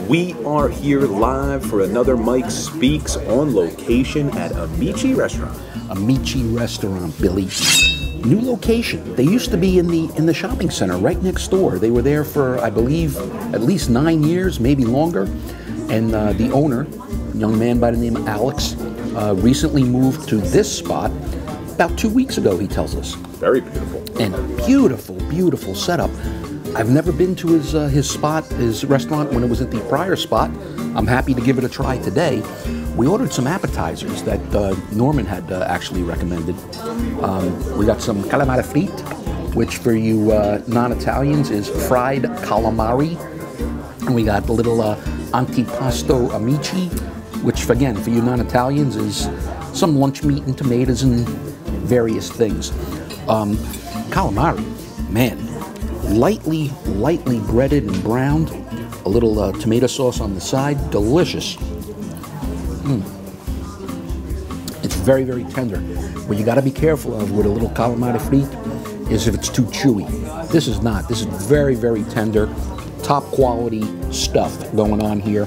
We are here live for another Mike Speaks on location at Amici Restaurant. Amici Restaurant, Billy. New location. They used to be in the shopping center right next door. They were there for, I believe, at least 9 years, maybe longer. And the owner, a young man by the name of Alex, recently moved to this spot about 2 weeks ago, he tells us. Very beautiful. And beautiful, beautiful setup. I've never been to his spot, his restaurant, when it was at the prior spot. I'm happy to give it a try today. We ordered some appetizers that Norman had actually recommended. We got some Calamari Fritti, which for you non-Italians is fried calamari. And we got the little Antipasto Amici, which again, for you non-Italians, is some lunch meat and tomatoes and various things. Calamari, man. Lightly breaded and browned. A little tomato sauce on the side. Delicious. It's very, very tender. What you got to be careful of with a little calamari fritti is if it's too chewy. This is not. This is very, very tender. Top quality stuff going on here.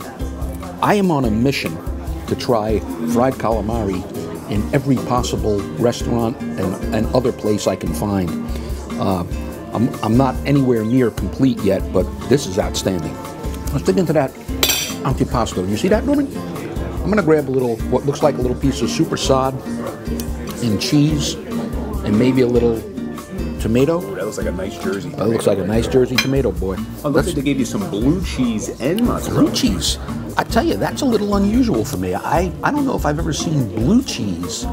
I am on a mission to try fried calamari in every possible restaurant and other place I can find. I'm not anywhere near complete yet, but this is outstanding. Let's dig into that antipasto. You see that, Norman? I'm gonna grab a little, what looks like a little piece of super sod and cheese and maybe a little tomato. That looks like a nice Jersey tomato. That looks like a nice Jersey tomato, boy. Oh, looks like they gave you some blue cheese and mozzarella. Blue cheese. I tell you, that's a little unusual for me. I don't know if I've ever seen blue cheese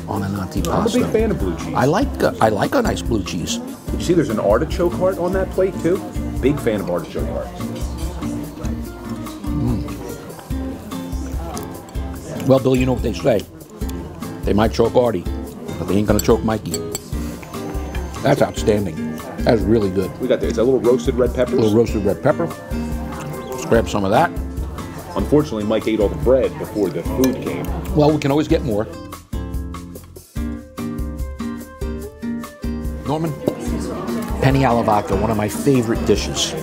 on an antipasto. I'm a big fan of blue cheese. I like a nice blue cheese. Did you see there's an artichoke heart on that plate too? Big fan of artichoke hearts. Well, Bill, you know what they say. They might choke Artie, but they ain't gonna choke Mikey. That's outstanding. That's really good. We got this. A little roasted red peppers. A little roasted red pepper. Let's grab some of that. Unfortunately, Mike ate all the bread before the food came. Well, we can always get more. Norman, Penne Alla Vodka, one of my favorite dishes.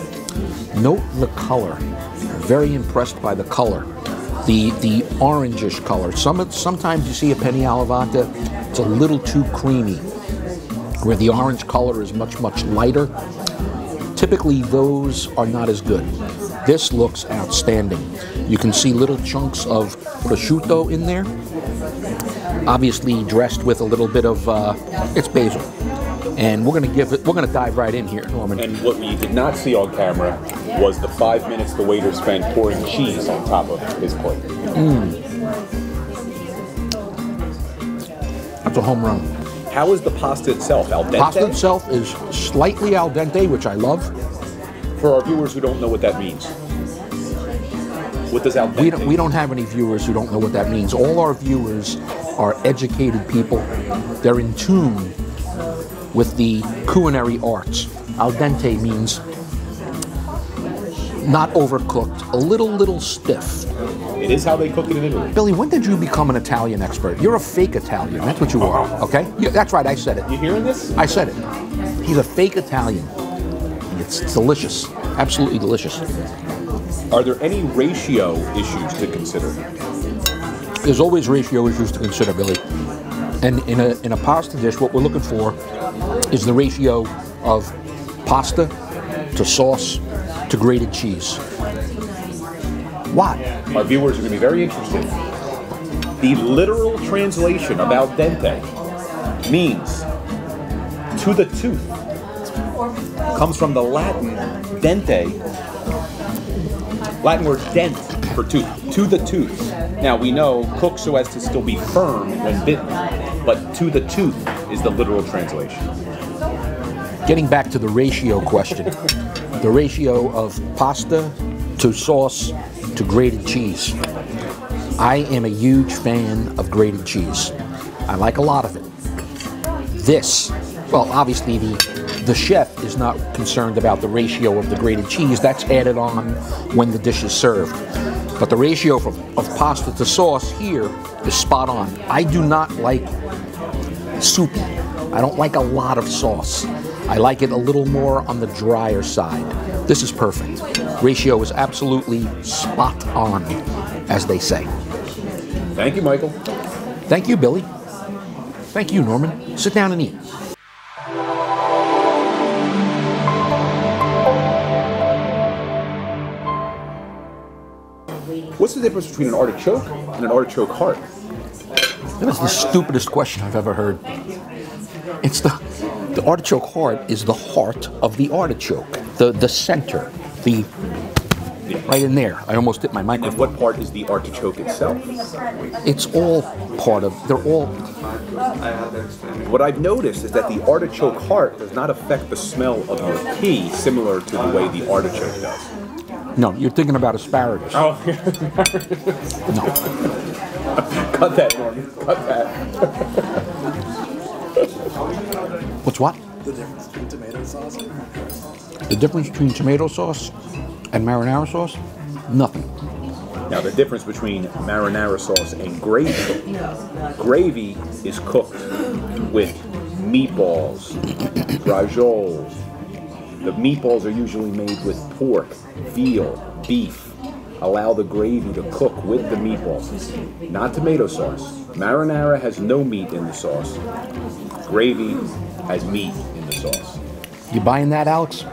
Note the color. Very impressed by the color. The orangish color. Sometimes you see a Penne Alla Vodka, it's a little too creamy, where the orange color is much, much lighter. Typically, those are not as good. This looks outstanding. You can see little chunks of prosciutto in there. Obviously dressed with a little bit of, it's basil. And we're gonna dive right in here, Norman. And what we did not see on camera was the 5 minutes the waiter spent pouring cheese on top of his plate. That's a home run. How is the pasta itself? Al dente? Pasta itself is slightly al dente, which I love. For our viewers who don't know what that means, what does al dente mean? We don't have any viewers who don't know what that means. All our viewers are educated people. They're in tune with the culinary arts. Al dente means not overcooked, a little stiff. It is how they cook it in Italy. Billy, when did you become an Italian expert? You're a fake Italian. That's what you are, okay? Yeah, that's right, I said it. You hearing this? I said it. He's a fake Italian. It's delicious. Absolutely delicious. Are there any ratio issues to consider? There's always ratio issues to consider, Billy. And in a pasta dish, what we're looking for is the ratio of pasta to sauce to grated cheese. Why? Our viewers are going to be very interested. The literal translation of al dente means to the tooth. Comes from the Latin dente, Latin word dent for tooth, to the tooth. Now we know cook so as to still be firm when bitten, but to the tooth is the literal translation. Getting back to the ratio question, the ratio of pasta to sauce to grated cheese. I am a huge fan of grated cheese. I like a lot of it. This, well, obviously the chef is not concerned about the ratio of the grated cheese. That's added on when the dish is served. But the ratio of pasta to sauce here is spot on. I do not like soupy. I don't like a lot of sauce. I like it a little more on the drier side. This is perfect. Ratio is absolutely spot on, as they say. Thank you, Michael. Thank you, Billy. Thank you, Norman. Sit down and eat. What's the difference between an artichoke and an artichoke heart? That is the stupidest question I've ever heard. It's the artichoke heart is the heart of the artichoke, the center, right in there. I almost hit my microphone. And what part is the artichoke itself? It's all part of. They're all. What I've noticed is that the artichoke heart does not affect the smell of your pea, similar to the way the artichoke does. No, you're thinking about asparagus. Oh, No. Cut that, Norman. Cut that. What's what? The difference between tomato sauce and marinara. The difference between tomato sauce and marinara sauce? Nothing. Now, the difference between marinara sauce and gravy. Gravy is cooked with meatballs, rajoles. The meatballs are usually made with pork, veal, beef. Allow the gravy to cook with the meatballs, not tomato sauce. Marinara has no meat in the sauce. Gravy has meat in the sauce. You buying that, Alex?